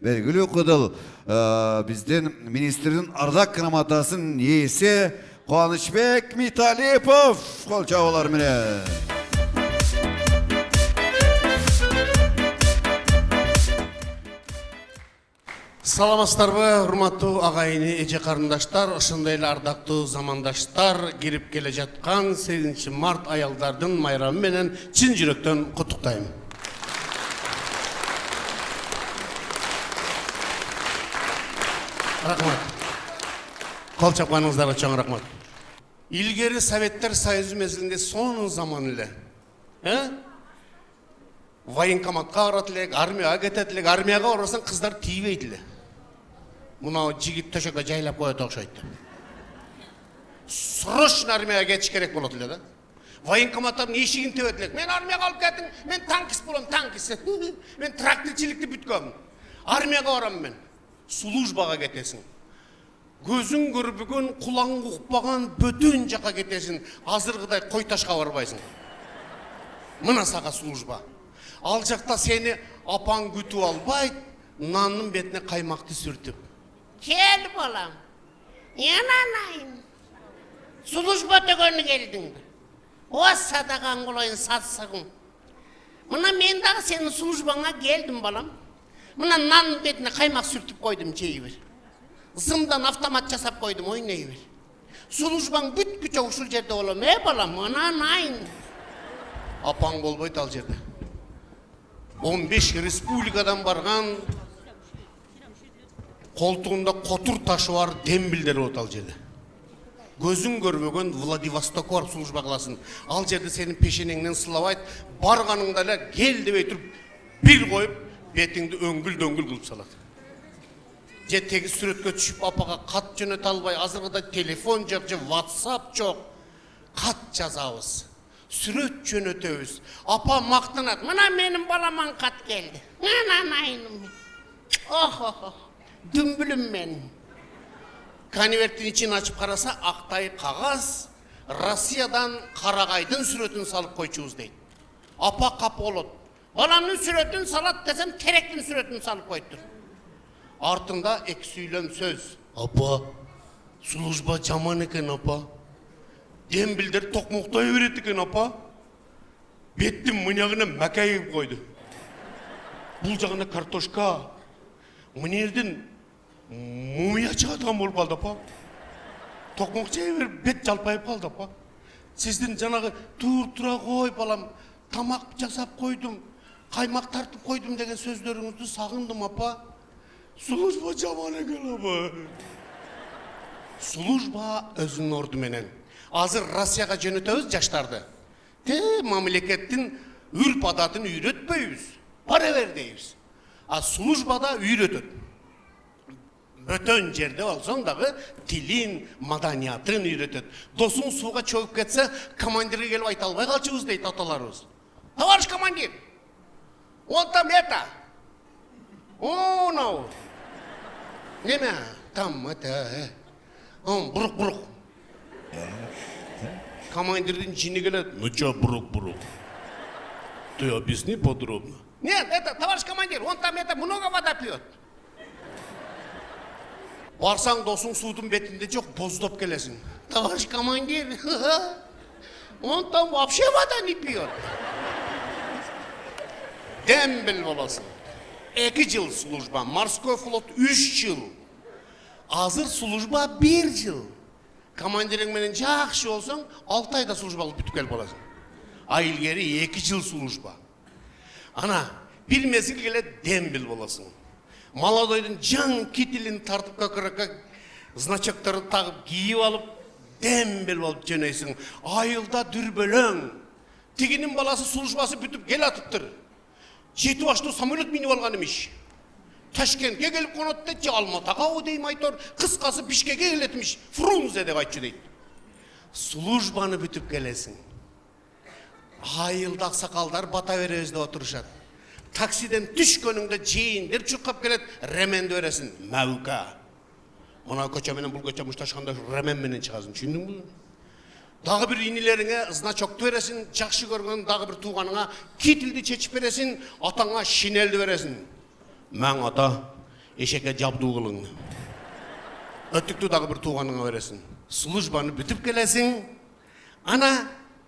белгілі кыдыл бізден министрдің ардақ грамотасын иесі Қуанышбек Миталипов қол чабуулар менен. Саламатсыздарбы, урматтуу агайыны, эже карындаштар, ошондой эле ардактуу замандаштар, кирип келе жаткан 8 март аялдардын майрамы менен чын жүрөктөн куттуктайм. Рахмат. Кол чапканыңыздарга чоң рахмат. Илгери Советтер Союзу мезгилинде сонун заман эле. Военкоматка барат элек, армияга кетет элек, армияга барсаң кыздар тийбейт эле. Мына жигит төшөккө жайлап коет окшойт. Срочно армияга кетиш керек болот эле да. Военкоматтардын эшигин тебет элек. Мен армияга алып кеттим, мен танкист болом, танкист. Мен тракторчиликти бүткөм. Армияга барам мен. Службага кетесиң. Көзүң көрбөгөн, кулаң укпаган бөтөн жака кетесиң. Азыргыдай кой ташка барбайсың. Мына сага служба. Ал жакта сени апаң күтүп албайт, нанның бетине каймакты сүртүп. Кел балам. Янанайын. Служба төгөнү келдиң. О садаган кылайын сатсагың. Мына мен дагы сенин службаңа келдим балам. Мына нанның бетине каймак сүртүп койдум, жей бер. Зымдан автомат жасап койдум, ойнай бер. Службаң бүткүчө ушул жерде болом, балам, ананайын. Апаң болбойт ал жерде. 15 республикадан барган колтугунда котур ташы бар дембилдер болот ал жерде. Көзүң көрбөгөн Владивосток бар служба кыласың. Ал жерде сенин пешенеңден сылабайт, барганыңда эле кел дебей туруп бир коюп, бетиңди өңгүл-дөңгүл кылып салат. Же тегиз сүрөткө түшүп апага кат жөнөтө албай, азыркыда телефон жок, же WhatsApp жок. Кат жазабыз. Сүрөт жөнөтөбүз. Апа мактанат. Мына менин баламан кат келди. Ананайым. Охо. Дүмбүлүм мен. Конверттин ичин ачып караса, актай кагаз, Россиядан карагайдын сүрөтүн салып койчубуз дейт. Апа кап болот. Баламдын сүрөтүн салат десем, теректин сүрөтүн салып коюптур. Артында эки сүйлөм сөз. Апа, служба жаман экен апа. Дембилдер токмоктой берет экен апа. Беттин мынягына макайып койду. Бул жагына картошка. Мынердин мумия чыгаткан болуп калды апа. Токмок жей берип бет жалпайып калды апа. Сиздин жанагы тура кой балам, тамак жасап койдум, каймак тартып койдум деген сөздөрүңүздү сагындым апа. Служба жаман экен апа. Служба өзүнүн орду менен. Азыр Россияга жөнөтөбүз жаштарды. Мамлекеттин үрп адатын үйрөтпөйбүз. Пара бер дейбиз. А службада үйрөтөт. Бөтөн жерде болсоң дагы тилин, маданиятын үйрөтөт. Досуң сууга чөгүп кетсе, командирге келип айта албай калчубуз дейт аталарыбыз. Товарищ командир, он там это. О, неме? Там это. Бурук. Командирдин жини келет. Ну чё, бурук? Ты объясни подробно. Нет, это, товарищ командир, он там это много вода пьет. Барсаң досуң судун бетинде жок, боздоп келесиң. Товарищ командир, он там вообще вода не пьет. Дембил боласың. 2 жыл служба, морской флот 3 жыл. Азыр служба 1 жыл. Командириң менен жакшы болсоң, 6 айда служба алып бүтүп келип каласың. А илгери 2 жыл служба. Ана, бир мезгил келе дембил боласың. Молодойдун жаң кителин тартып көкөрөккө значокторду тагып кийип алып, дембил болуп жөнөйсүң. Айылда дүрбөлөң. Тигинин баласы службасы бүтүп кел атыптыр. 7 баштуу самолет минип алган эмиш. Ташкентке келип конот дейт, же Алматага дейм айтор, кыскасы Бишкекке келетимиш. Фрунзе деп айтчу дейт. Службаны бүтүп келесиң. Айылда аксакалдар бата беребиз деп отурушат. Таксиден түшкөнүңдө жейиндер чуркап келет, ременди бересиң. Мәука. Мына көчө менен бул көчө мушташканда ремен менен чыгасың, түшүндүңбү? Дагы бир инилериңе значокту бересиң, жакшы көргөн дагы бир тууганыңа кителди чечип бересиң, атаңа шинелди бересиң. Мен ата, эшекке жабдуу кылыңды. Өттүктү дагы бир тууганыңа бересиң. Службаны бүтүп келесиң. Ана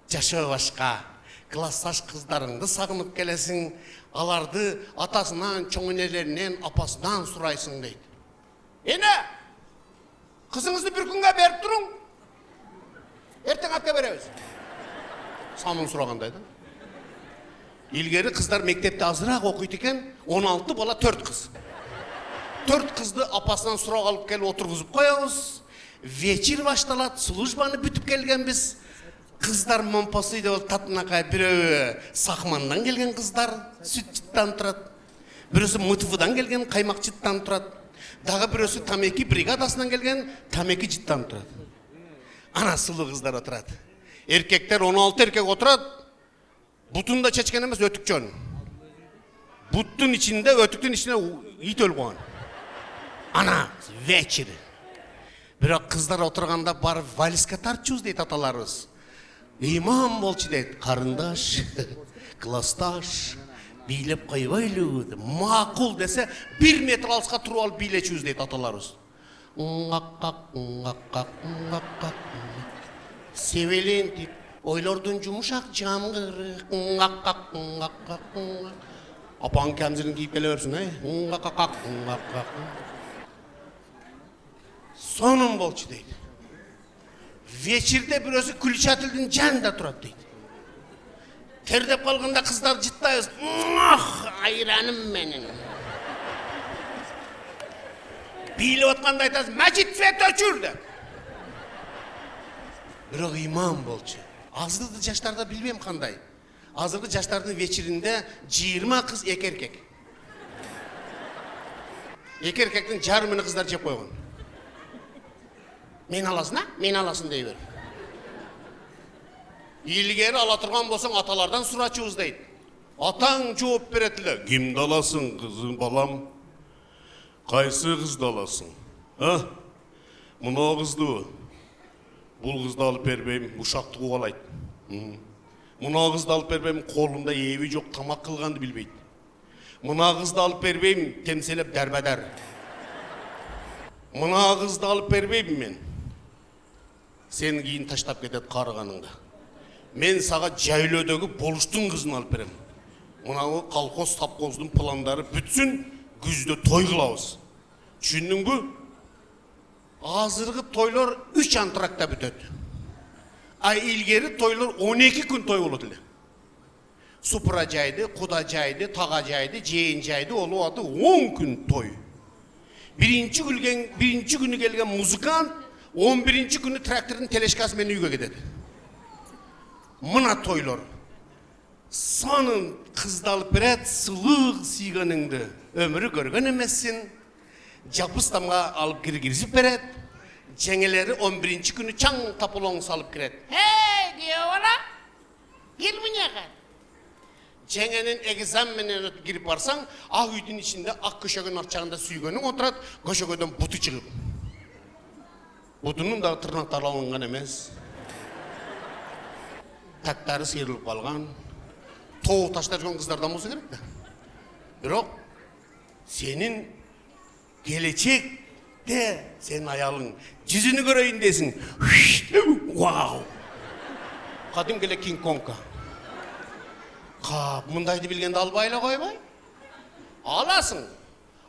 жашабашка классташ кыздарыңды сагынып келесиң. Аларды атасынан, чоң энелеринен, апасынан сурайсың дейт. Эне, кызыңызды бир күнгө берип туруң. Эртең апка беребиз. Самын сурагандай да. Илгери кыздар мектепте азыраак окуйт экен, 16 бала 4 кыз. 4 кызды апасынан сурак алып келип отургузуп коебуз. Вечер башталат, службаны бүтүп келгенбиз. Кыздар момпосый деп татынакай, бирөө Сакмандан келген кыздар, сүт жыттан турат. Бирөөсү Мытвыдан келген, каймак жыттан турат. Дагы бирөөсү тамеки бригадасынан келген, тамеки жыттан турат. Ана сулуу кыздар отурат. Эркектер 16 эркек отурат. Бутунда чечкен эмес, өтүк жөн. Буттун ичинде, өтүктүн ичинде ит өлүп калган. Ана вечер. Бирок кыздар отурганда барып вальске тартчубуз дейт аталарыбыз. Имам болчу дейт, карындаш, классташ, бийлеп койбойлу, макул десе, 1 метр алыска туруп алып бийлечүбүз дейт аталарыбыз. Севелен дейт, ойлордун жумушак жамгыры, апаң кемзирин кийип келе берсин, сонун болчу дейт. Вечерде бирөөсү күлчатылдын жанында турат дейт. Тердеп калганда кыздар жыттайбыз. Айраным менин. Бийлеп атканда айтасыз, "Мәжит свет өчүр" деп. Бирок имам болчу. Азыркы жаштарда билбейм кандай. Азыркы жаштардын вечеринде 20 кыз, 2 эркек. 2 эркектин жарымын кыздар жеп койгон. Мен аласың, мен аласың дей бер. Илгери ала турган болсоң аталардан сурачубуз дейт. Атаң жооп берет эле. Кимди аласың, кызым балам? Кайсы кызды аласың? Мына кызды. Бул кызды алып бербейм, ушакты кубалайт. Мына кызды алып бербейм, колунда эби жок, тамак кылганды билбейт. Мына кызды алып бербейм, темселеп дарбадар. Мына кызды алып бербейм мен. Сен кийин таштап кетет карыганыңда. Мен сага жайлоодогу болуштун кызын алып берем. Мына колхоз совхоздун пландары бүтсүн, күздө той кылабыз. Түшүндүңбү? Азыркы тойлор 3 антракта бүтөт. Илгери тойлор 12 күн той болот эле. Супра жайды, куда жайды, тага жайды, жээн жайды, олу аты 10 күн той. Биринчи күнү келген музыкант 11-ci күнү трактордун телешкасы менен үйгө кетет. Мына тойлор. Сонун кызды алып берет, сулуу сүйгөнүңдү өмүрү көргөн эмессин. Жапыстамга алып киргизип берет. Жеңелери 11-ci күнү чаң тапылоң салып кирет. Hey, диyor bana. Gel bunaqa. Жеңенин экзамен менен кирип барсаң, ак үйдүн ичинде ак көшөгөнүн арчагында сүйгөнүң отурат, көшөгөдөн буту чыгып. Бутунун да тырнактары алынган эмес. Тактары сыйрылып калган. Тоо таштап жүргөн кыздардан болсо керек да. Бирок сенин келечекте сен аялың жүзүнү көрөйүн десиң. Вау! Кадим келе Кинг Конка. Мындайды билгенде албай эле койбой? Аласың.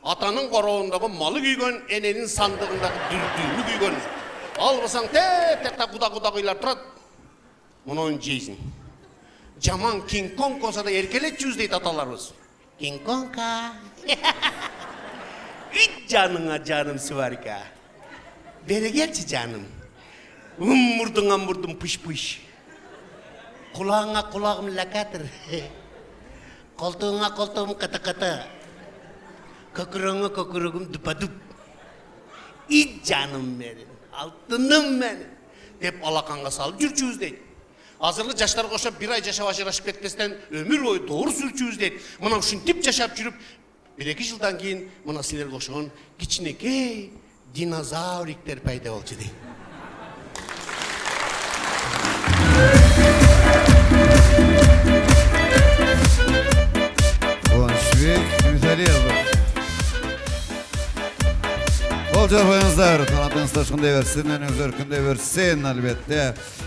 Атанын короонундагы малы күйгөн, эненин сандыгындагы дүрдүүнү күйгөн. Албасаң тек куда кыйлар турат. Муну жейсиң. Жаман Кинг Конг болсо да эркелетчүбүз дейт аталарыбыз. Кинг Конка. Жаныңа жаным сварка. Бери келчи жаным. Мурдуңа пыш-пыш. Кулағыңа құлағым ләкәтір. Қолтуыңа қолтуым қыты-қыты. Көкірігім дүпа-дүп. Ит жаным менің, алтыным менің. Деп алақанға салып жүрчүбүз дейт. Азыркы жаштар кошоп 1 ай жашап ажырашып кетпестен өмүр бою доор сүрчүбүз дейт. Мына ушинтип жашап жүрүп 1-2 жылдан кийин мына силерге окшогон кичинекей динозавриктер пайда болчу дейт. Кубанычбек Миталиевич. Olca koyunuzlar, tanıdığınızda şunday versin, önünüz örkünde versin elbette.